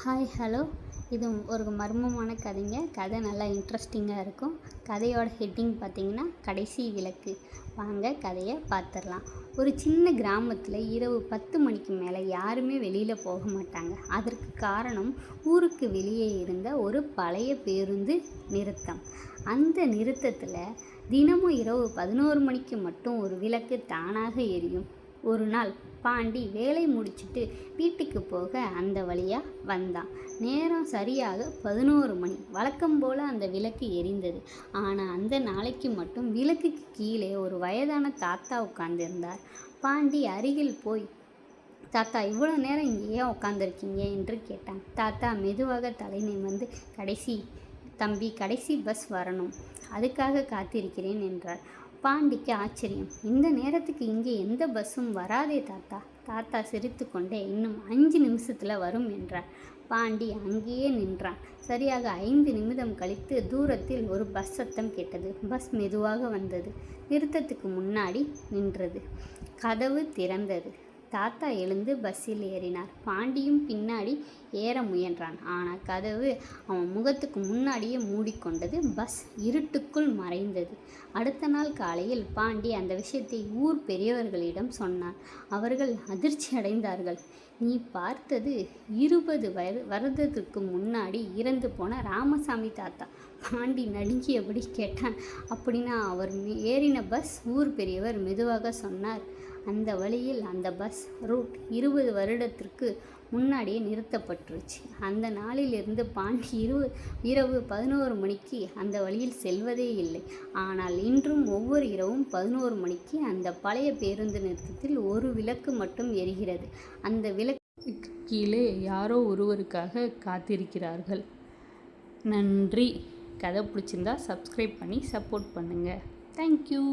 Hi hello. இது ஒரு மர்மமான கதைங்க. கதை நல்லா இன்ட்ரெஸ்டிங்காக இருக்கும். கதையோட ஹெட்டிங் பார்த்திங்கன்னா கடைசி விளக்கு. வாங்க கதையை பார்த்துடலாம். ஒரு சின்ன கிராமத்தில் இரவு 10 மணிக்கு மேலே யாருமே வெளியில் போக மாட்டாங்க. அதற்கு காரணம் ஊருக்கு வெளியே இருந்த ஒரு பழைய பேருந்து நிறுத்தம். அந்த நிறுத்தத்தில் தினமும் இரவு 11 மணிக்கு மட்டும் ஒரு விளக்கு தானாக எரியும். ஒரு நாள் பாண்டி வேலை முடிச்சுட்டு வீட்டுக்கு போக அந்த வழியாக வந்தான். நேரம் சரியாக 11 மணி. வழக்கம் போல் அந்த விளக்கு எரிந்தது. ஆனால் அந்த நாளைக்கு மட்டும் விளக்குக்கு கீழே ஒரு வயதான தாத்தா உட்கார்ந்திருந்தார். பாண்டி அருகில் போய், தாத்தா, இவ்வளோ நேரம் இங்கே ஏன் உட்காந்துருக்கீங்க என்று கேட்டான். தாத்தா மெதுவாக தலை நிமிர்ந்து, கடைசி பஸ் வரணும், அதுக்காக காத்திருக்கிறேன் என்றார். பாண்டிக்கு ஆச்சரியம். இந்த நேரத்துக்கு இங்கே எந்த பஸ்ஸும் வராதே தாத்தா. தாத்தா சிரித்து கொண்டே, இன்னும் 5 நிமிஷத்தில் வரும் என்றார். பாண்டி அங்கேயே நின்றான். சரியாக 5 நிமிடம் கழித்து தூரத்தில் ஒரு பஸ் சத்தம் கேட்டது. பஸ் மெதுவாக வந்தது. நிறுத்தத்துக்கு முன்னாடி நின்றது. கதவு திறந்தது. தாத்தா எழுந்து பஸ்ஸில் ஏறினார். பாண்டியும் பின்னாடி ஏற முயன்றான். ஆனால் கதவு அவன் முகத்துக்கு முன்னாடியே மூடிக்கொண்டது. பஸ் இருட்டுக்குள் மறைந்தது. அடுத்த நாள் காலையில் பாண்டி அந்த விஷயத்தை ஊர் பெரியவர்களிடம் சொன்னார். அவர்கள் அதிர்ச்சி அடைந்தார்கள். நீ பார்த்தது 20 வருடத்துக்கு முன்னாடி இறந்து போன ராமசாமி தாத்தா. பாண்டி நடுங்கியபடி கேட்டான். அப்படின்னா அவர் ஏறின பஸ்? ஊர் பெரியவர் மெதுவாக சொன்னார். அந்த வழியில் அந்த பஸ் ரூட் 20 வருடத்திற்கு முன்னாடியே நிறுத்தப்பட்டுருச்சு. அந்த நாளிலிருந்து பாண்டி இரவு 11 மணிக்கு அந்த வழியில் செல்வதே இல்லை. ஆனால் இன்றும் ஒவ்வொரு இரவும் 11 மணிக்கு அந்த பழைய பேருந்து நிறுத்தத்தில் ஒரு விளக்கு மட்டும் எரிகிறது. அந்த விளக்கு கீழே யாரோ ஒருவருக்காக காத்திருக்கிறார்கள். நன்றி. கதை பிடிச்சிருந்தா சப்ஸ்கிரைப் பண்ணி சப்போர்ட் பண்ணுங்கள். தேங்க்யூ.